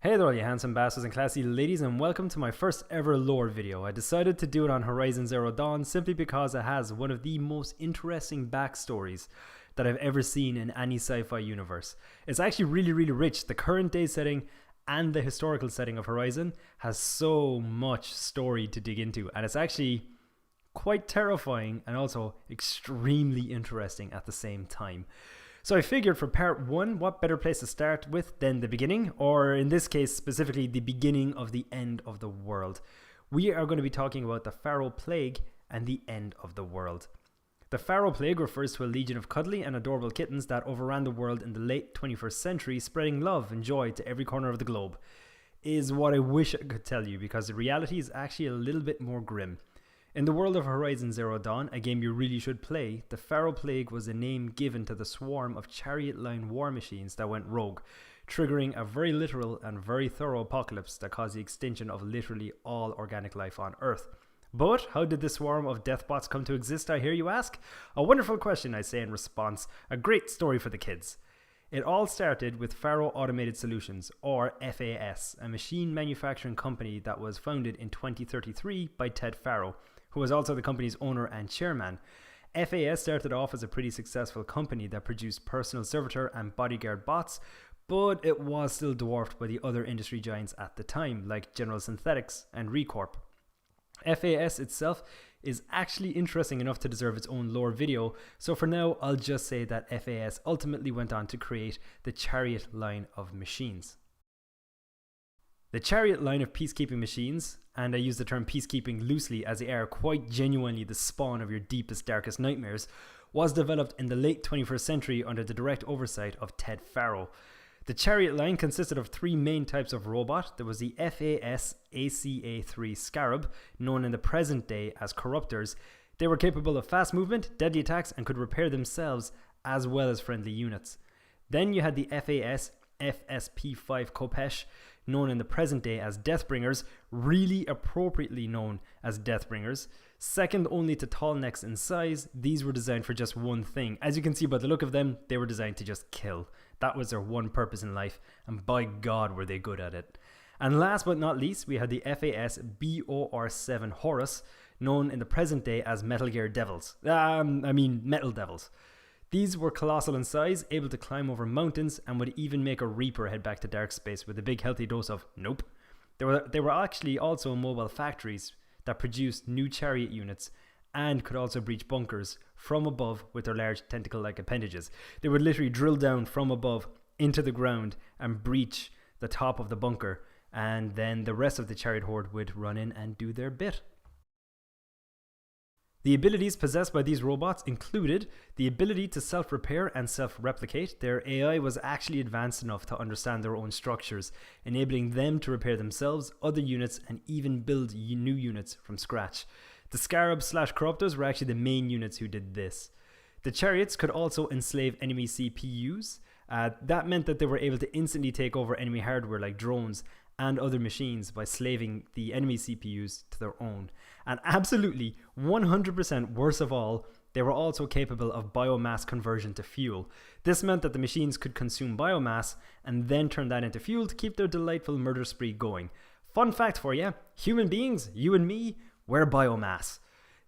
Hey there all you handsome bastards and classy ladies, and welcome to my first ever lore video. I decided to do it on Horizon Zero Dawn simply because it has one of the most interesting backstories that I've ever seen in any sci-fi universe. It's actually really rich. The current day setting and the historical setting of Horizon has so much story to dig into, and it's actually quite terrifying and also extremely interesting at the same time. So I figured for part one, what better place to start with than the beginning, or in this case specifically the beginning of the end of the world. We are going to be talking about the Faro Plague and the end of the world. The Faro Plague refers to a legion of cuddly and adorable kittens that overran the world in the late 21st century, spreading love and joy to every corner of the globe. Is what I wish I could tell you, because the reality is actually a little bit more grim. In the world of Horizon Zero Dawn, a game you really should play, the Faro Plague was a name given to the swarm of Chariot Line war machines that went rogue, triggering a very literal and very thorough apocalypse that caused the extinction of literally all organic life on Earth. But how did this swarm of deathbots come to exist, I hear you ask? A wonderful question, I say in response. A great story for the kids. It all started with Faro Automated Solutions, or FAS, a machine manufacturing company that was founded in 2033 by Ted Faro, who was also the company's owner and chairman. FAS started off as a pretty successful company that produced personal servitor and bodyguard bots, but it was still dwarfed by the other industry giants at the time, like General Synthetics and Recorp. FAS itself is actually interesting enough to deserve its own lore video, so for now I'll just say that FAS ultimately went on to create the Chariot Line of machines. The Chariot Line of peacekeeping machines, and I use the term peacekeeping loosely as they are quite genuinely the spawn of your deepest, darkest nightmares, was developed in the late 21st century under the direct oversight of Ted Faro. The Chariot Line consisted of three main types of robot. There was the FAS ACA-3 Scarab, known in the present day as Corruptors. They were capable of fast movement, deadly attacks, and could repair themselves as well as friendly units. Then you had the FAS FSP-5 Kopesh, known in the present day as Deathbringers, really appropriately known as Deathbringers. Second only to tall necks in size, these were designed for just one thing. As you can see by the look of them, they were designed to just kill. That was their one purpose in life, and by God were they good at it. And last but not least, we had the FAS BOR-7 Horus, known in the present day as Metal Devils. Metal Devils. These were colossal in size, able to climb over mountains, and would even make a Reaper head back to dark space with a big healthy dose of nope. They were actually also mobile factories that produced new chariot units and could also breach bunkers from above with their large tentacle-like appendages. They would literally drill down from above into the ground and breach the top of the bunker, and then the rest of the chariot horde would run in and do their bit. The abilities possessed by these robots included the ability to self-repair and self-replicate. Their AI was actually advanced enough to understand their own structures, enabling them to repair themselves, other units, and even build new units from scratch. The Scarab/Corruptors were actually the main units who did this. The chariots could also enslave enemy CPUs. That meant that they were able to instantly take over enemy hardware like drones and other machines by slaving the enemy CPUs to their own. And absolutely 100% worse of all, they were also capable of biomass conversion to fuel. This meant that the machines could consume biomass and then turn that into fuel to keep their delightful murder spree going. Fun fact for you, human beings, you and me, we're biomass.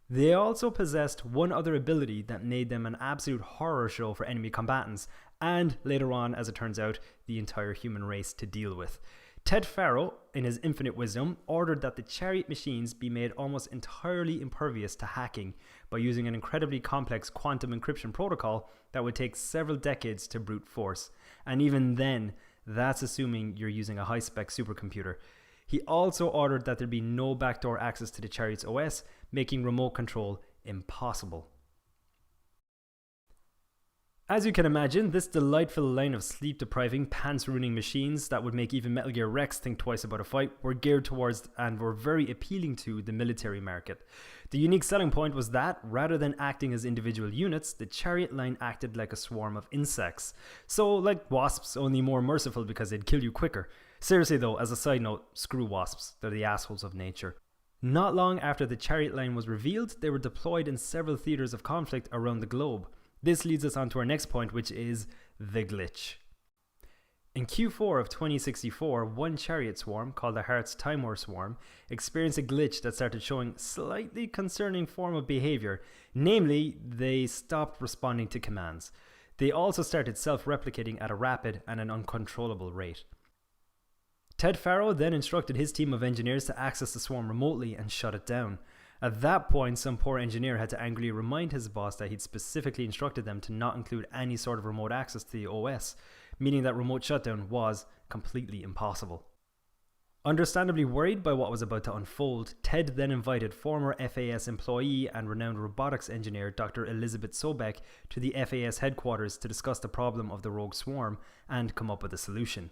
They also possessed one other ability that made them an absolute horror show for enemy combatants, and later on, as it turns out, the entire human race to deal with. Ted Faro, in his infinite wisdom, ordered that the chariot machines be made almost entirely impervious to hacking by using an incredibly complex quantum encryption protocol that would take several decades to brute force. And even then, that's assuming you're using a high-spec supercomputer. He also ordered that there be no backdoor access to the chariot's OS, making remote control impossible. As you can imagine, this delightful line of sleep-depriving, pants-ruining machines that would make even Metal Gear Rex think twice about a fight were geared towards and were very appealing to the military market. The unique selling point was that, rather than acting as individual units, the Chariot Line acted like a swarm of insects. So, like wasps, only more merciful because they'd kill you quicker. Seriously though, as a side note, screw wasps, they're the assholes of nature. Not long after the Chariot Line was revealed, they were deployed in several theaters of conflict around the globe. This leads us on to our next point, which is the glitch. In Q4 of 2064, one chariot swarm, called the Hartz-Timor swarm, experienced a glitch that started showing slightly concerning form of behavior, namely, they stopped responding to commands. They also started self-replicating at a rapid and an uncontrollable rate. Ted Faro then instructed his team of engineers to access the swarm remotely and shut it down. At that point, some poor engineer had to angrily remind his boss that he'd specifically instructed them to not include any sort of remote access to the OS, meaning that remote shutdown was completely impossible. Understandably worried by what was about to unfold, Ted then invited former FAS employee and renowned robotics engineer Dr. Elisabet Sobeck to the FAS headquarters to discuss the problem of the rogue swarm and come up with a solution.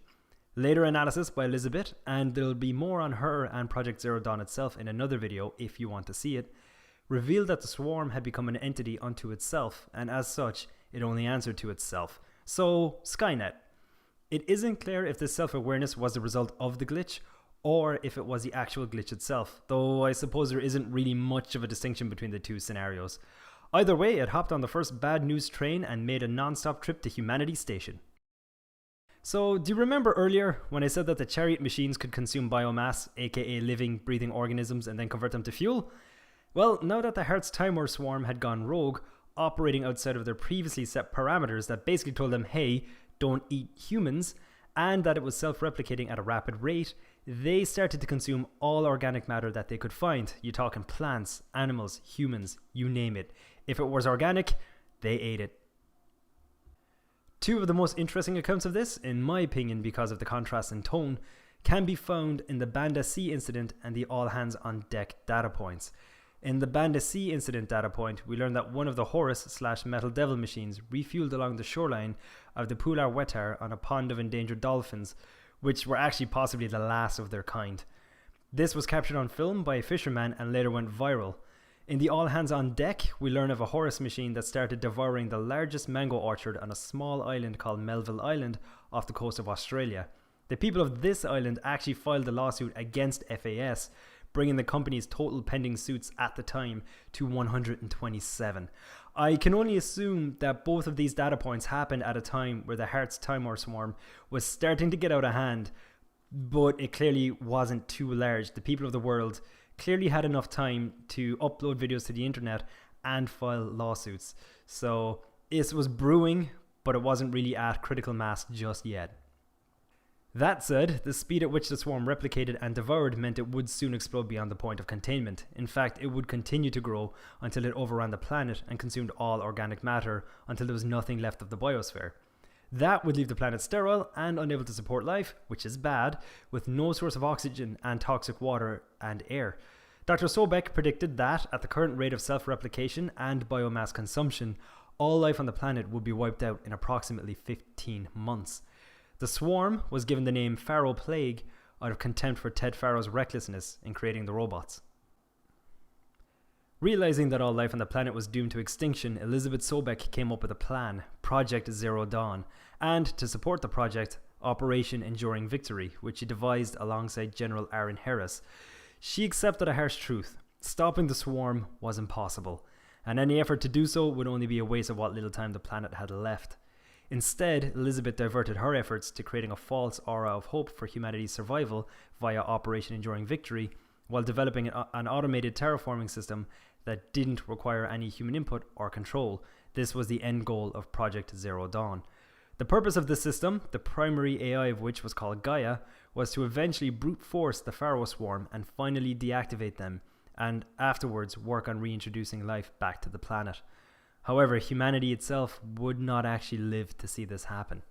Later analysis by Elisabet, and there'll be more on her and Project Zero Dawn itself in another video if you want to see it, revealed that the swarm had become an entity unto itself, and as such, it only answered to itself. So, Skynet. It isn't clear if this self-awareness was the result of the glitch, or if it was the actual glitch itself, though I suppose there isn't really much of a distinction between the two scenarios. Either way, it hopped on the first bad news train and made a non-stop trip to Humanity Station. So, do you remember earlier when I said that the chariot machines could consume biomass, aka living, breathing organisms, and then convert them to fuel? Well, now that the Hartz-Timor swarm had gone rogue, operating outside of their previously set parameters that basically told them, hey, don't eat humans, and that it was self-replicating at a rapid rate, they started to consume all organic matter that they could find. You're talking plants, animals, humans, you name it. If it was organic, they ate it. Two of the most interesting accounts of this, in my opinion because of the contrast in tone, can be found in the Banda C incident and the all hands on deck data points. In the Banda C incident data point, we learned that one of the Horus/Metal Devil machines refueled along the shoreline of the Pular Wetar on a pond of endangered dolphins, which were actually possibly the last of their kind. This was captured on film by a fisherman and later went viral. In the all hands on deck, we learn of a Horus machine that started devouring the largest mango orchard on a small island called Melville Island off the coast of Australia. The people of this island actually filed a lawsuit against FAS, bringing the company's total pending suits at the time to 127. I can only assume that both of these data points happened at a time where the Hartz-Timor swarm was starting to get out of hand, but it clearly wasn't too large. The people of the world clearly had enough time to upload videos to the internet and file lawsuits. So this was brewing, but it wasn't really at critical mass just yet. That said, the speed at which the swarm replicated and devoured meant it would soon explode beyond the point of containment. In fact, it would continue to grow until it overran the planet and consumed all organic matter until there was nothing left of the biosphere. That would leave the planet sterile and unable to support life, which is bad, with no source of oxygen and toxic water and air. Dr. Sobeck predicted that, at the current rate of self-replication and biomass consumption, all life on the planet would be wiped out in approximately 15 months. The swarm was given the name Faro Plague out of contempt for Ted Faro's recklessness in creating the robots. Realizing that all life on the planet was doomed to extinction, Elisabet Sobeck came up with a plan, Project Zero Dawn, and to support the project, Operation Enduring Victory, which she devised alongside General Aaron Harris. She accepted a harsh truth: stopping the swarm was impossible, and any effort to do so would only be a waste of what little time the planet had left. Instead, Elisabet diverted her efforts to creating a false aura of hope for humanity's survival via Operation Enduring Victory, while developing an automated terraforming system that didn't require any human input or control. This was the end goal of Project Zero Dawn. The purpose of this system, the primary AI of which was called Gaia, was to eventually brute force the Faro swarm and finally deactivate them, and afterwards work on reintroducing life back to the planet. However, humanity itself would not actually live to see this happen.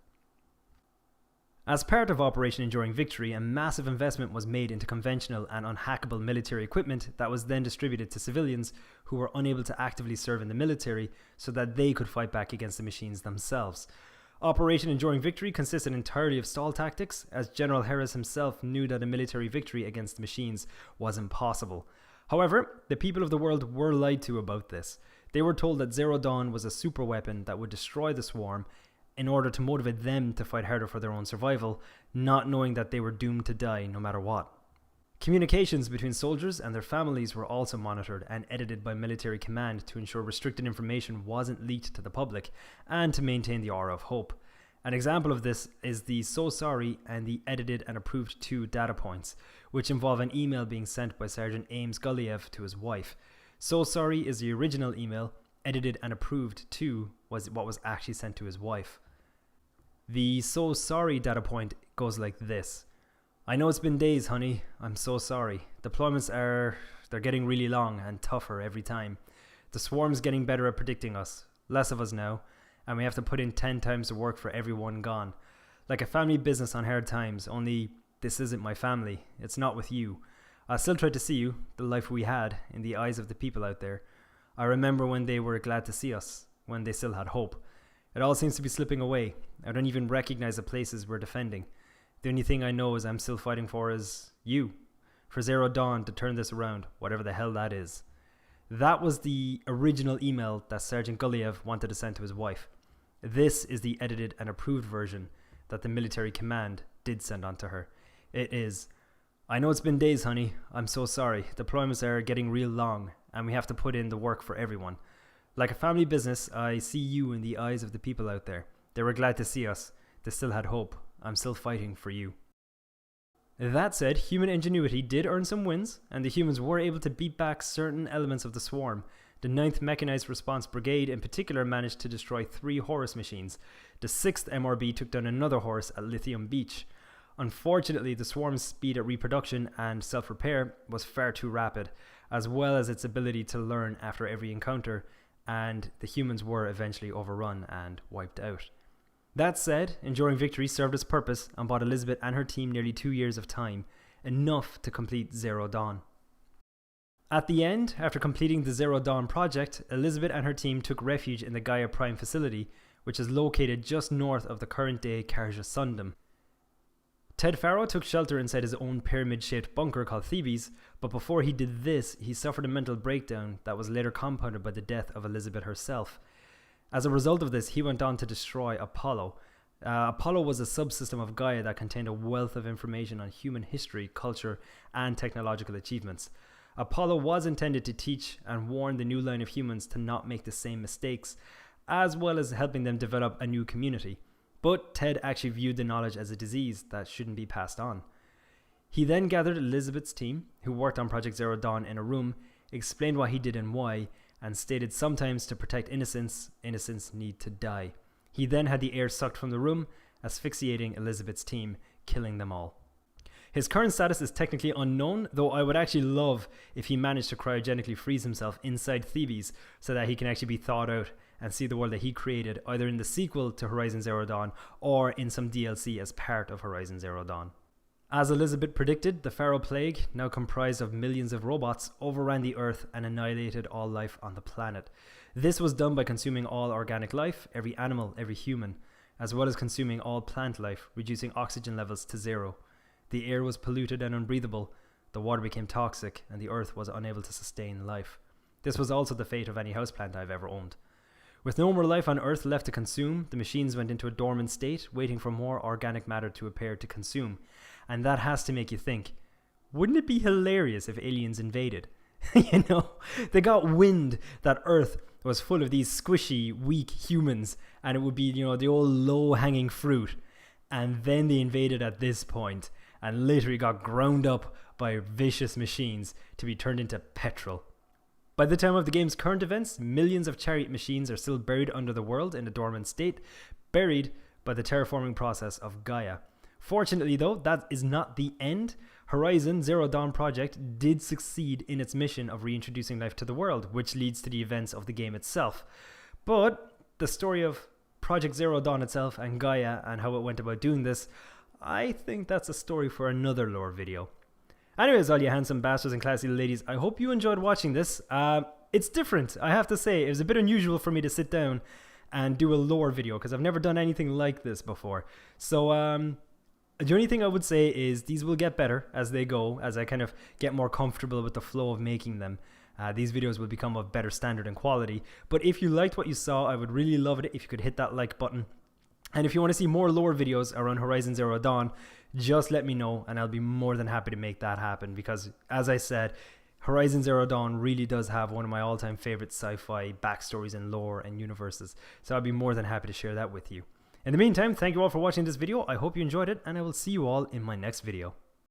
As part of Operation Enduring Victory, a massive investment was made into conventional and unhackable military equipment that was then distributed to civilians who were unable to actively serve in the military so that they could fight back against the machines themselves. Operation Enduring Victory consisted entirely of stall tactics, as General Harris himself knew that a military victory against the machines was impossible. However, the people of the world were lied to about this. They were told that Zero Dawn was a super weapon that would destroy the swarm in order to motivate them to fight harder for their own survival, not knowing that they were doomed to die no matter what. Communications between soldiers and their families were also monitored and edited by military command to ensure restricted information wasn't leaked to the public and to maintain the aura of hope. An example of this is the "so sorry" and the "edited and approved to" data points, which involve an email being sent by Sergeant Ames Guliev to his wife. "So sorry" is the original email, "edited and approved to" was what was actually sent to his wife. The "so sorry" data point goes like this. "I know it's been days, honey. I'm so sorry. Deployments they're getting really long and tougher every time. The swarm's getting better at predicting us. Less of us now. And we have to put in 10 times the work for everyone gone. Like a family business on hard times, only this isn't my family. It's not with you. I still try to see you, the life we had, in the eyes of the people out there. I remember when they were glad to see us, when they still had hope. It all seems to be slipping away. I don't even recognize the places we're defending. The only thing I know is I'm still fighting for is you. For Zero Dawn to turn this around, whatever the hell that is." That was the original email that Sergeant Guliev wanted to send to his wife. This is the edited and approved version that the military command did send on to her. It is, "I know it's been days, honey. I'm so sorry. Deployments are getting real long, and we have to put in the work for everyone. Like a family business, I see you in the eyes of the people out there. They were glad to see us. They still had hope. I'm still fighting for you." That said, human ingenuity did earn some wins, and the humans were able to beat back certain elements of the swarm. The 9th Mechanized Response Brigade in particular managed to destroy 3 Horus machines. The 6th MRB took down another Horus at Lithium Beach. Unfortunately, the swarm's speed at reproduction and self-repair was far too rapid, as well as its ability to learn after every encounter, and the humans were eventually overrun and wiped out. That said, enduring victory served its purpose and bought Elisabet and her team nearly 2 years of time, enough to complete Zero Dawn. At the end, after completing the Zero Dawn project, Elisabet and her team took refuge in the Gaia Prime facility, which is located just north of the current-day Karja Sundom. Ted Faro took shelter inside his own pyramid-shaped bunker called Thebes, but before he did this, he suffered a mental breakdown that was later compounded by the death of Elisabet herself. As a result of this, he went on to destroy Apollo. Apollo was a subsystem of Gaia that contained a wealth of information on human history, culture, and technological achievements. Apollo was intended to teach and warn the new line of humans to not make the same mistakes, as well as helping them develop a new community. But Ted actually viewed the knowledge as a disease that shouldn't be passed on. He then gathered Elisabet's team, who worked on Project Zero Dawn, in a room, explained what he did and why, and stated sometimes to protect innocents, innocents need to die. He then had the air sucked from the room, asphyxiating Elisabet's team, killing them all. His current status is technically unknown, though I would actually love if he managed to cryogenically freeze himself inside Thebes so that he can actually be thawed out and see the world that he created, either in the sequel to Horizon Zero Dawn or in some DLC as part of Horizon Zero Dawn. As Elisabet predicted, the Faro Plague, now comprised of millions of robots, overran the Earth and annihilated all life on the planet. This was done by consuming all organic life, every animal, every human, as well as consuming all plant life, reducing oxygen levels to 0. The air was polluted and unbreathable, the water became toxic, and the Earth was unable to sustain life. This was also the fate of any houseplant I've ever owned. With no more life on Earth left to consume, the machines went into a dormant state, waiting for more organic matter to appear to consume. And that has to make you think, wouldn't it be hilarious if aliens invaded? You know, they got wind that Earth was full of these squishy, weak humans, and it would be, you know, the old low-hanging fruit. And then they invaded at this point, and literally got ground up by vicious machines to be turned into petrol. By the time of the game's current events, millions of Chariot machines are still buried under the world in a dormant state, buried by the terraforming process of Gaia. Fortunately though, that is not the end. Horizon Zero Dawn project did succeed in its mission of reintroducing life to the world, which leads to the events of the game itself. But the story of Project Zero Dawn itself and Gaia and how it went about doing this, I think that's a story for another lore video. Anyways, all you handsome bastards and classy ladies, I hope you enjoyed watching this. It's different, I have to say. It was a bit unusual for me to sit down and do a lore video because I've never done anything like this before. So, the only thing I would say is these will get better as they go, as I kind of get more comfortable with the flow of making them. These videos will become of better standard and quality. But if you liked what you saw, I would really love it if you could hit that like button. And if you want to see more lore videos around Horizon Zero Dawn, just let me know and I'll be more than happy to make that happen, because as I said, Horizon Zero Dawn really does have one of my all-time favorite sci-fi backstories and lore and universes, so I'd be more than happy to share that with you. In the meantime, thank you all for watching this video. I hope you enjoyed it, and I will see you all in my next video.